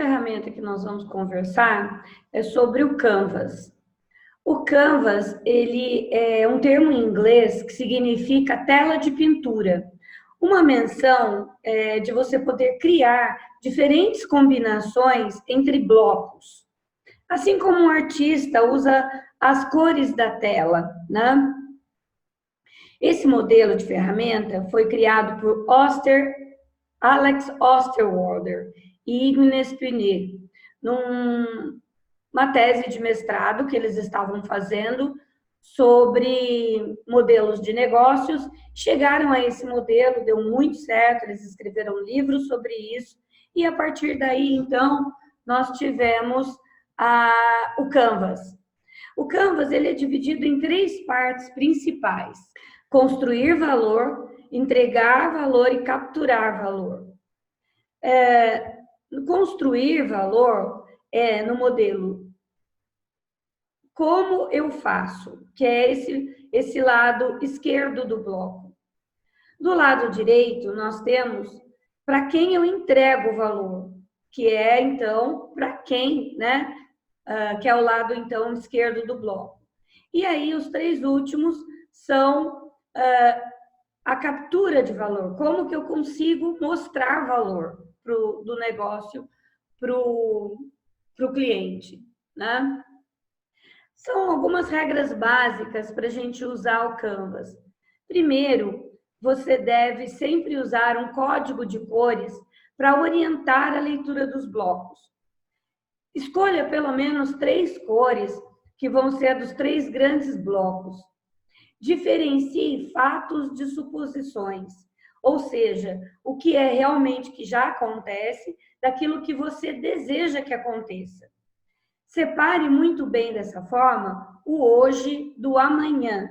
ferramenta que nós vamos conversar é sobre o Canvas. O Canvas, ele é um termo em inglês que significa tela de pintura. Uma menção de você poder criar diferentes combinações entre blocos. Assim como um artista usa as cores da tela, né? Esse modelo de ferramenta foi criado por Alex Osterwalder e Ignace Pinet, numa tese de mestrado que eles estavam fazendo sobre modelos de negócios. Chegaram a esse modelo, deu muito certo, eles escreveram livros sobre isso, e a partir daí, então, nós tivemos o Canvas. O Canvas ele é dividido em 3 partes principais: construir valor, entregar valor e capturar valor. Construir valor no modelo como eu faço, que é esse lado esquerdo do bloco. Do lado direito, nós temos para quem eu entrego o valor, que é, então, para quem, né? Que é o lado, então, esquerdo do bloco. E aí, os 3 últimos são a captura de valor. Como que eu consigo mostrar valor do negócio para o cliente, né? São algumas regras básicas para a gente usar o Canvas. Primeiro, você deve sempre usar um código de cores para orientar a leitura dos blocos. Escolha pelo menos 3 cores que vão ser dos 3 grandes blocos. Diferencie fatos de suposições, ou seja, o que é realmente que já acontece daquilo que você deseja que aconteça. Separe muito bem dessa forma o hoje do amanhã.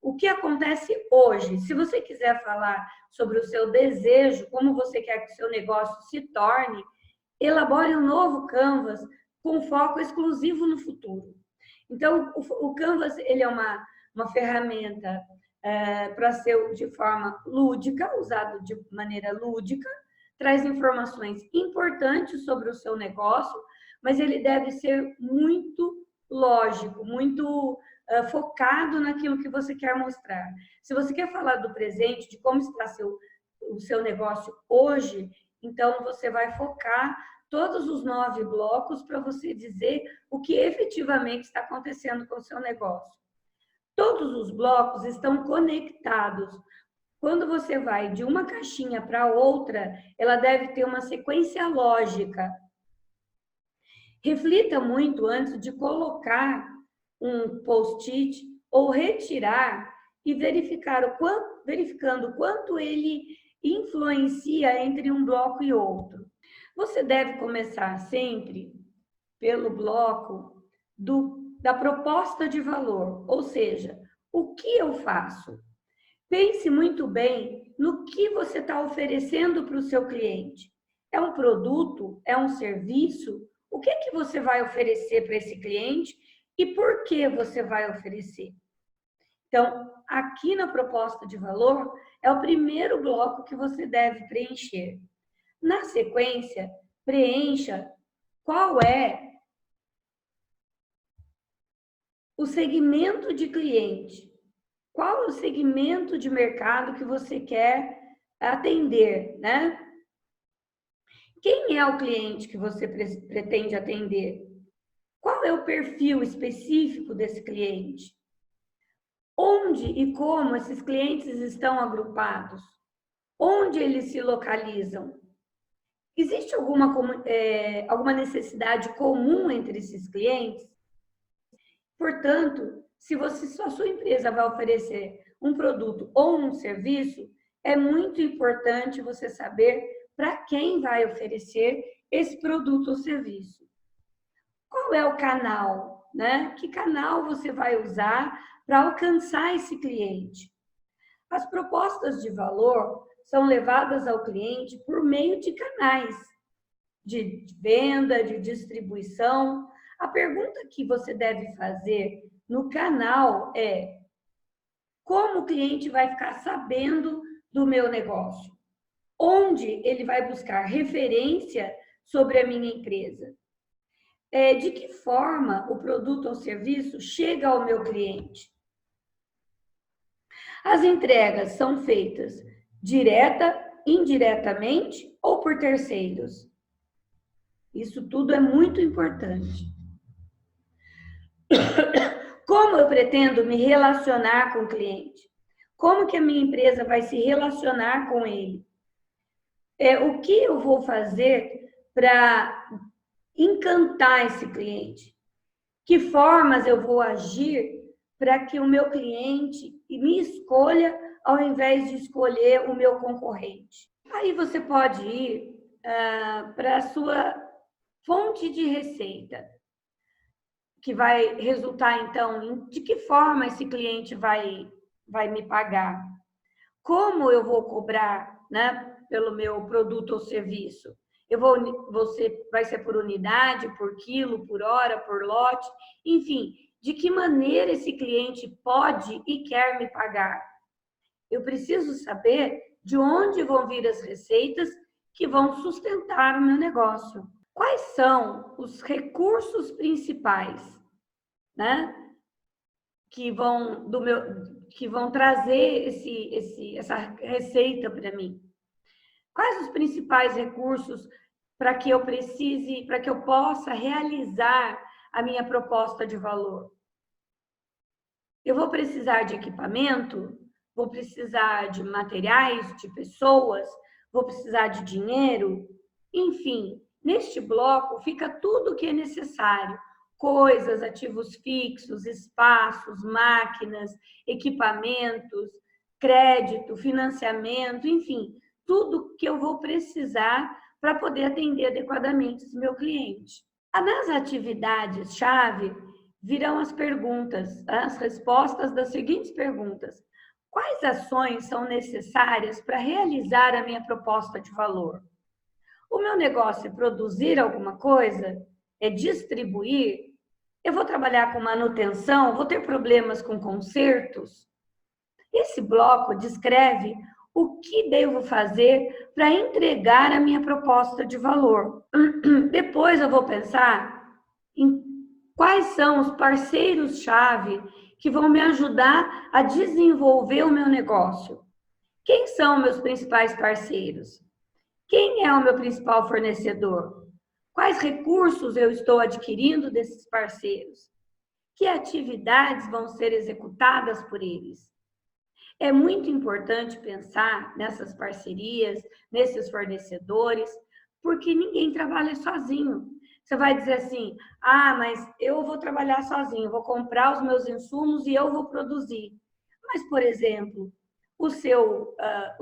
O que acontece hoje? Se você quiser falar sobre o seu desejo, como você quer que o seu negócio se torne, elabore um novo Canvas com foco exclusivo no futuro. Então, o Canvas ele é uma ferramenta para ser de forma lúdica, usado de maneira lúdica, traz informações importantes sobre o seu negócio, mas ele deve ser muito lógico, muito focado naquilo que você quer mostrar. Se você quer falar do presente, de como está o seu negócio hoje, então você vai focar todos os 9 blocos para você dizer o que efetivamente está acontecendo com o seu negócio. Todos os blocos estão conectados. Quando você vai de uma caixinha para outra, ela deve ter uma sequência lógica. Reflita muito antes de colocar um post-it ou retirar e verificando o quanto ele influencia entre um bloco e outro. Você deve começar sempre pelo bloco da proposta de valor, ou seja, o que eu faço? Pense muito bem no que você está oferecendo para o seu cliente. É um produto? É um serviço? O que que você vai oferecer para esse cliente e por que você vai oferecer? Então, aqui na proposta de valor, é o primeiro bloco que você deve preencher. Na sequência, preencha qual é o segmento de cliente. Qual é o segmento de mercado que você quer atender, né? Quem é o cliente que você pretende atender? Qual é o perfil específico desse cliente? Onde e como esses clientes estão agrupados? Onde eles se localizam? Existe alguma necessidade comum entre esses clientes? Portanto, se a sua empresa vai oferecer um produto ou um serviço, é muito importante você saber para quem vai oferecer esse produto ou serviço. Qual é o canal, né? Que canal você vai usar para alcançar esse cliente? As propostas de valor são levadas ao cliente por meio de canais de venda, de distribuição. A pergunta que você deve fazer no canal é: como o cliente vai ficar sabendo do meu negócio? Onde ele vai buscar referência sobre a minha empresa? De que forma o produto ou serviço chega ao meu cliente? As entregas são feitas direta, indiretamente ou por terceiros? Isso tudo é muito importante. Como eu pretendo me relacionar com o cliente? Como que a minha empresa vai se relacionar com ele? O que eu vou fazer para encantar esse cliente? Que formas eu vou agir para que o meu cliente me escolha ao invés de escolher o meu concorrente? Aí você pode ir para a sua fonte de receita, que vai resultar, então, de que forma esse cliente vai me pagar? Como eu vou cobrar, né, pelo meu produto ou serviço? Vai ser por unidade, por quilo, por hora, por lote, enfim, de que maneira esse cliente pode e quer me pagar? Eu preciso saber de onde vão vir as receitas que vão sustentar o meu negócio. Quais são os recursos principais, né, que vão trazer essa receita para mim? Quais os principais recursos para que eu possa realizar a minha proposta de valor? Eu vou precisar de equipamento, vou precisar de materiais, de pessoas, vou precisar de dinheiro, enfim, neste bloco fica tudo o que é necessário: coisas, ativos fixos, espaços, máquinas, equipamentos, crédito, financiamento, enfim, tudo que eu vou precisar para poder atender adequadamente o meu cliente. Nas atividades-chave virão as perguntas, as respostas das seguintes perguntas: quais ações são necessárias para realizar a minha proposta de valor? O meu negócio é produzir alguma coisa? É distribuir? Eu vou trabalhar com manutenção? Vou ter problemas com consertos? Esse bloco descreve o que devo fazer para entregar a minha proposta de valor. Depois eu vou pensar em quais são os parceiros-chave que vão me ajudar a desenvolver o meu negócio. Quem são meus principais parceiros? Quem é o meu principal fornecedor? Quais recursos eu estou adquirindo desses parceiros? Que atividades vão ser executadas por eles? É muito importante pensar nessas parcerias, nesses fornecedores, porque ninguém trabalha sozinho. Você vai dizer assim: mas eu vou trabalhar sozinho, vou comprar os meus insumos e eu vou produzir. Mas, por exemplo,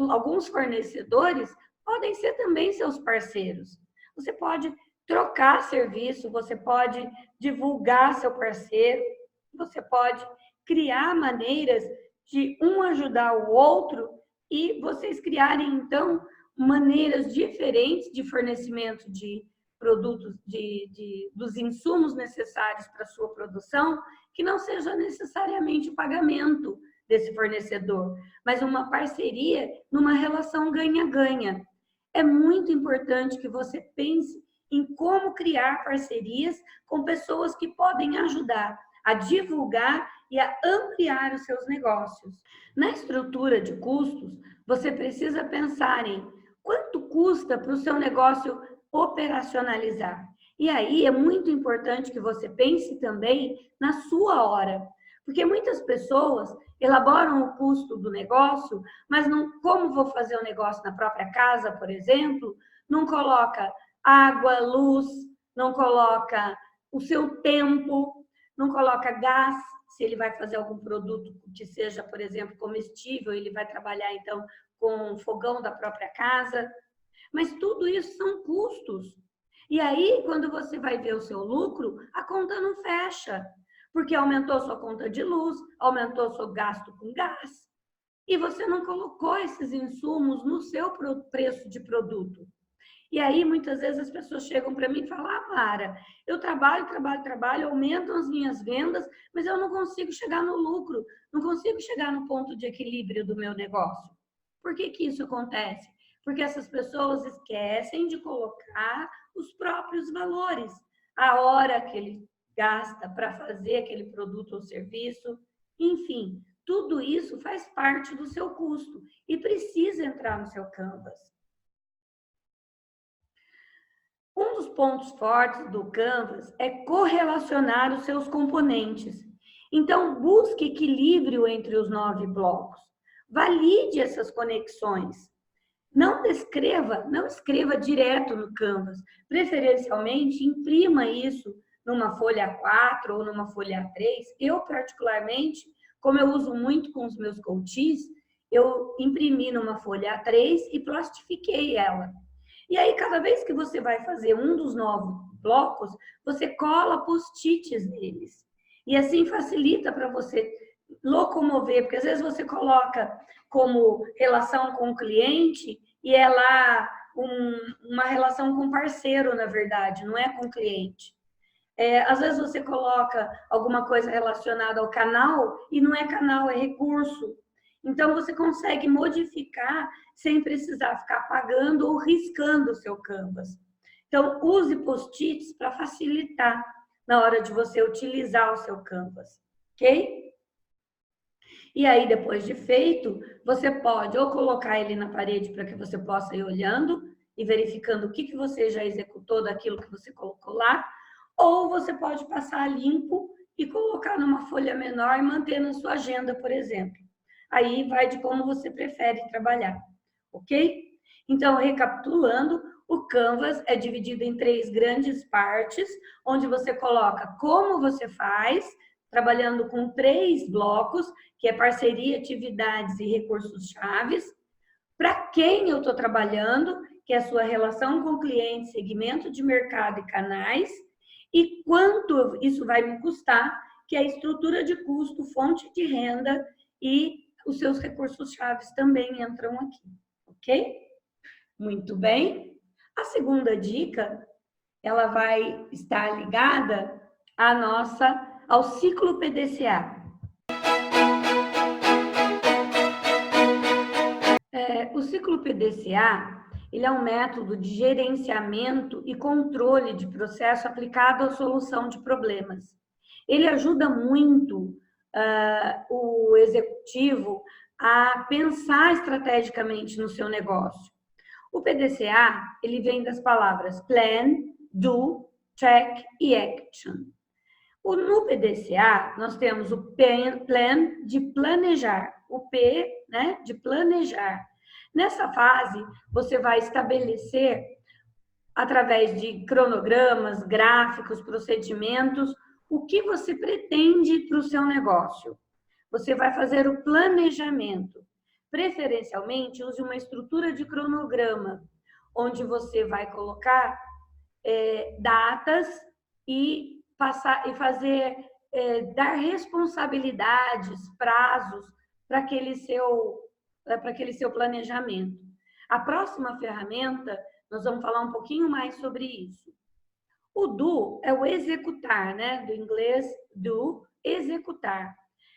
alguns fornecedores podem ser também seus parceiros. Você pode trocar serviço, você pode divulgar seu parceiro, você pode criar maneiras de um ajudar o outro e vocês criarem, então, maneiras diferentes de fornecimento de produtos, dos insumos necessários para a sua produção, que não seja necessariamente o pagamento desse fornecedor, mas uma parceria numa relação ganha-ganha. É muito importante que você pense em como criar parcerias com pessoas que podem ajudar a divulgar e a ampliar os seus negócios. Na estrutura de custos, você precisa pensar em quanto custa para o seu negócio operacionalizar. E aí é muito importante que você pense também na sua hora, porque muitas pessoas elaboram o custo do negócio, mas não, como vou fazer o negócio na própria casa, por exemplo, não coloca água, luz, não coloca o seu tempo, não coloca gás, se ele vai fazer algum produto que seja, por exemplo, comestível, ele vai trabalhar, então, com o fogão da própria casa. Mas tudo isso são custos. E aí, quando você vai ver o seu lucro, a conta não fecha, porque aumentou sua conta de luz, aumentou seu gasto com gás, e você não colocou esses insumos no seu preço de produto. E aí, muitas vezes, as pessoas chegam para mim e falam: Mara, eu trabalho, aumentam as minhas vendas, mas eu não consigo chegar no lucro, não consigo chegar no ponto de equilíbrio do meu negócio. Por que isso acontece? Porque essas pessoas esquecem de colocar os próprios valores, a hora que ele gasta para fazer aquele produto ou serviço, enfim, tudo isso faz parte do seu custo e precisa entrar no seu Canvas. Um dos pontos fortes do Canvas é correlacionar os seus componentes. Então, busque equilíbrio entre os 9 blocos. Valide essas conexões. Não escreva direto no Canvas. Preferencialmente, imprima isso numa folha A4 ou numa folha A3. Eu, particularmente, como eu uso muito com os meus coaches, eu imprimi numa folha A3 e plastifiquei ela. E aí, cada vez que você vai fazer um dos 9 blocos, você cola post-its neles. E assim facilita para você locomover, porque às vezes você coloca como relação com o cliente e é lá uma relação com parceiro, na verdade, não é com o cliente. Às vezes você coloca alguma coisa relacionada ao canal e não é canal, é recurso. Então, você consegue modificar sem precisar ficar apagando ou riscando o seu Canvas. Então, use post-its para facilitar na hora de você utilizar o seu Canvas, ok? E aí, depois de feito, você pode ou colocar ele na parede para que você possa ir olhando e verificando o que você já executou daquilo que você colocou lá, ou você pode passar limpo e colocar numa folha menor e manter na sua agenda, por exemplo. Aí vai de como você prefere trabalhar, ok? Então, recapitulando, o Canvas é dividido em 3 grandes partes, onde você coloca como você faz, trabalhando com 3 blocos, que é parceria, atividades e recursos chaves. Para quem eu estou trabalhando, que é a sua relação com o cliente, segmento de mercado e canais, e quanto isso vai me custar, que é a estrutura de custo, fonte de renda e os seus recursos chaves também entram aqui, ok? Muito bem. A segunda dica, ela vai estar ligada ao ciclo PDCA. O ciclo PDCA, ele é um método de gerenciamento e controle de processo aplicado à solução de problemas. Ele ajuda muito o executivo a pensar estrategicamente no seu negócio. O PDCA, ele vem das palavras plan, do, track e action. No PDCA, nós temos o plan de planejar, o P, né, de planejar. Nessa fase, você vai estabelecer, através de cronogramas, gráficos, procedimentos, o que você pretende para o seu negócio. Você vai fazer o planejamento. Preferencialmente, use uma estrutura de cronograma, onde você vai colocar datas e dar responsabilidades, prazos para aquele seu planejamento. A próxima ferramenta, nós vamos falar um pouquinho mais sobre isso. O do é o executar, né? Do inglês do, executar.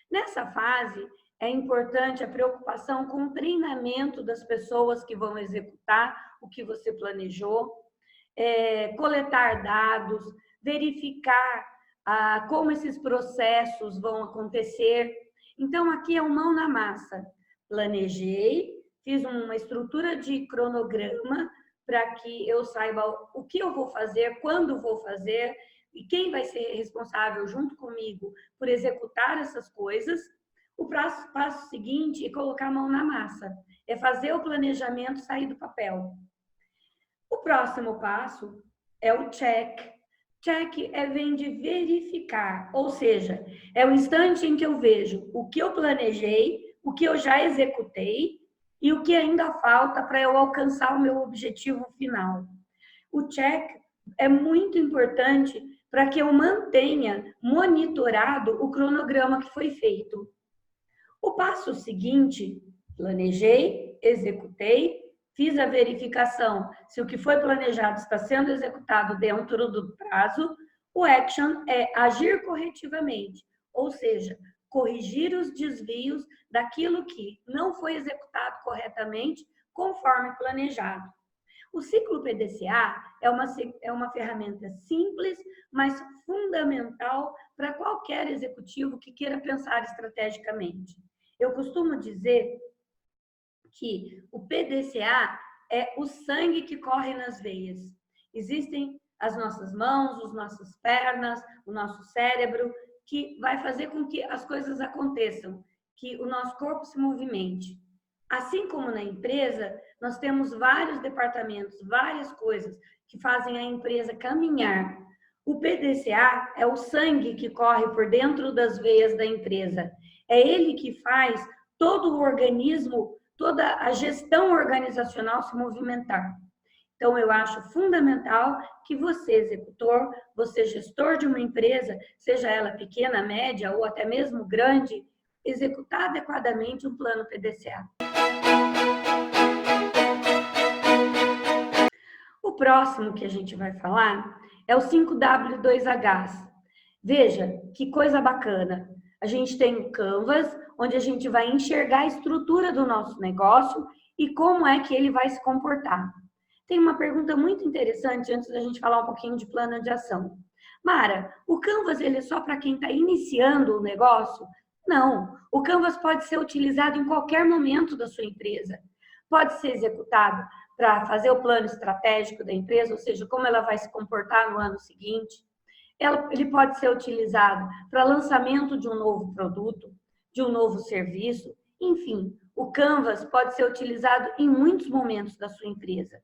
Nessa fase, é importante a preocupação com o treinamento das pessoas que vão executar o que você planejou, coletar dados, verificar como esses processos vão acontecer. Então, aqui é o mão na massa. Planejei, fiz uma estrutura de cronograma para que eu saiba o que eu vou fazer, quando vou fazer e quem vai ser responsável junto comigo por executar essas coisas. O passo seguinte é colocar a mão na massa, é fazer o planejamento sair do papel. O próximo passo é o check. Check vem de verificar, ou seja, é o instante em que eu vejo o que eu planejei, o que eu já executei e o que ainda falta para eu alcançar o meu objetivo final. O check é muito importante para que eu mantenha monitorado o cronograma que foi feito. O passo seguinte, planejei, executei, fiz a verificação se o que foi planejado está sendo executado dentro do prazo. O action é agir corretivamente, ou seja, corrigir os desvios daquilo que não foi executado corretamente conforme planejado. O ciclo PDCA é uma ferramenta simples, mas fundamental para qualquer executivo que queira pensar estrategicamente. Eu costumo dizer que o PDCA é o sangue que corre nas veias. Existem as nossas mãos, as nossas pernas, o nosso cérebro, que vai fazer com que as coisas aconteçam, que o nosso corpo se movimente. Assim como na empresa, nós temos vários departamentos, várias coisas que fazem a empresa caminhar. O PDCA é o sangue que corre por dentro das veias da empresa. É ele que faz todo o organismo, toda a gestão organizacional se movimentar. Então, eu acho fundamental que você, executor, você, gestor de uma empresa, seja ela pequena, média ou até mesmo grande, executar adequadamente um plano PDCA. O próximo que a gente vai falar é o 5W2Hs. Veja, que coisa bacana. A gente tem o Canvas, onde a gente vai enxergar a estrutura do nosso negócio e como é que ele vai se comportar. Tem uma pergunta muito interessante antes da gente falar um pouquinho de plano de ação. Mara, o Canvas ele é só para quem está iniciando o negócio? Não, o Canvas pode ser utilizado em qualquer momento da sua empresa. Pode ser executado para fazer o plano estratégico da empresa, ou seja, como ela vai se comportar no ano seguinte. Ele pode ser utilizado para lançamento de um novo produto, de um novo serviço. Enfim, o Canvas pode ser utilizado em muitos momentos da sua empresa.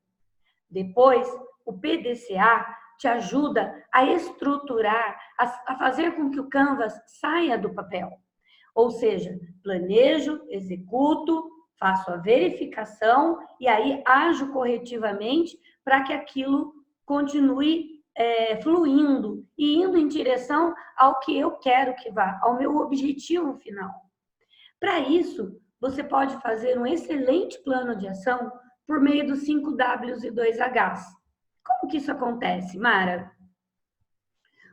Depois, o PDCA te ajuda a estruturar, a fazer com que o Canvas saia do papel. Ou seja, planejo, executo, faço a verificação e aí ajo corretivamente para que aquilo continue fluindo e indo em direção ao que eu quero que vá, ao meu objetivo final. Para isso, você pode fazer um excelente plano de ação por meio dos 5Ws e 2Hs. Como que isso acontece, Mara?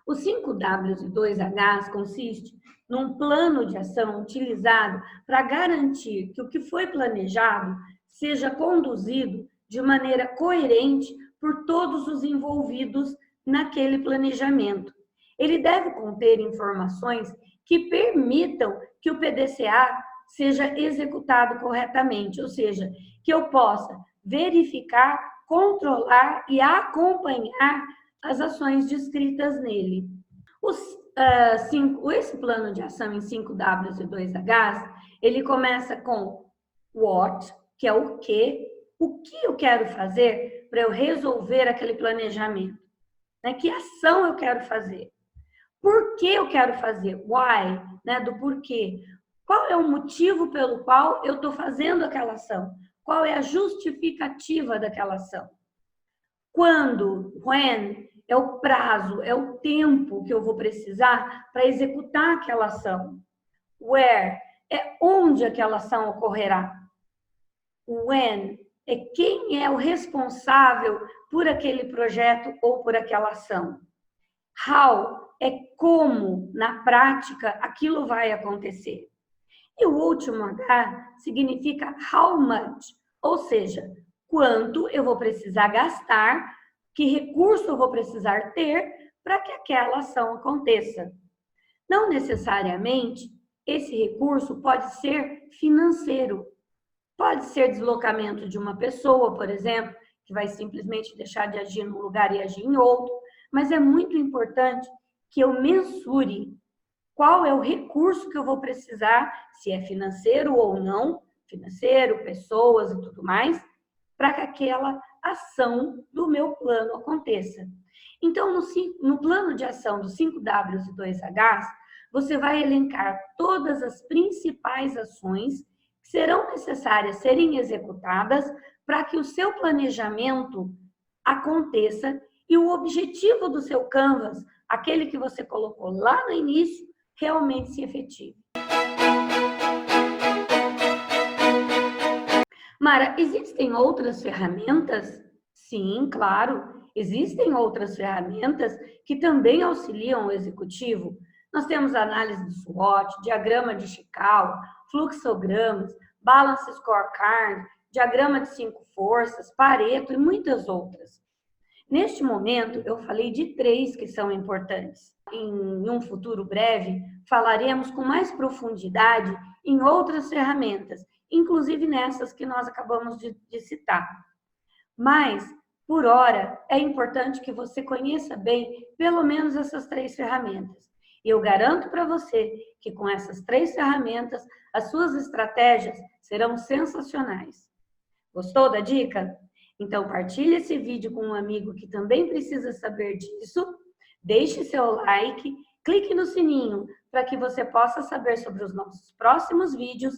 Os 5Ws e 2Hs consiste num plano de ação utilizado para garantir que o que foi planejado seja conduzido de maneira coerente por todos os envolvidos naquele planejamento. Ele deve conter informações que permitam que o PDCA seja executado corretamente, ou seja, que eu possa verificar, controlar e acompanhar as ações descritas nele. Esse plano de ação em 5Ws e 2Hs, ele começa com what, que é o que eu quero fazer para eu resolver aquele planejamento. Né? Que ação eu quero fazer? Por que eu quero fazer? Why, né? Do porquê. Qual é o motivo pelo qual eu estou fazendo aquela ação? Qual é a justificativa daquela ação? Quando, when, é o prazo, é o tempo que eu vou precisar para executar aquela ação. Where, é onde aquela ação ocorrerá. When, é quem é o responsável por aquele projeto ou por aquela ação. How, é como, na prática, aquilo vai acontecer. E o último H significa how much, ou seja, quanto eu vou precisar gastar, que recurso eu vou precisar ter para que aquela ação aconteça. Não necessariamente esse recurso pode ser financeiro. Pode ser deslocamento de uma pessoa, por exemplo, que vai simplesmente deixar de agir num lugar e agir em outro, mas é muito importante que eu mensure qual é o recurso que eu vou precisar, se é financeiro ou não, financeiro, pessoas e tudo mais, para que aquela ação do meu plano aconteça. Então, no plano de ação dos 5Ws e 2Hs, você vai elencar todas as principais ações que serão necessárias serem executadas para que o seu planejamento aconteça e o objetivo do seu Canvas, aquele que você colocou lá no início, realmente se efetive. Mara, existem outras ferramentas? Sim, claro, existem outras ferramentas que também auxiliam o executivo. Nós temos análise de SWOT, diagrama de Chicago, fluxogramas, balance scorecard, diagrama de 5 forças, Pareto e muitas outras. Neste momento, eu falei de 3 que são importantes. Em um futuro breve, falaremos com mais profundidade em outras ferramentas, inclusive nessas que nós acabamos de citar. Mas, por hora, é importante que você conheça bem pelo menos essas 3 ferramentas. E eu garanto para você que com essas 3 ferramentas, as suas estratégias serão sensacionais. Gostou da dica? Então, partilhe esse vídeo com um amigo que também precisa saber disso. Deixe seu like, clique no sininho para que você possa saber sobre os nossos próximos vídeos.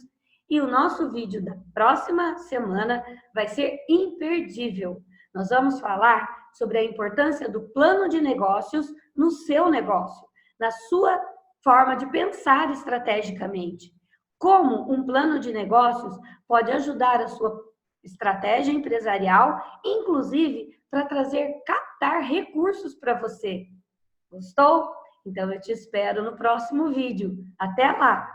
E o nosso vídeo da próxima semana vai ser imperdível. Nós vamos falar sobre a importância do plano de negócios no seu negócio, na sua forma de pensar estrategicamente. Como um plano de negócios pode ajudar a sua estratégia empresarial, inclusive para captar recursos para você. Gostou? Então eu te espero no próximo vídeo. Até lá!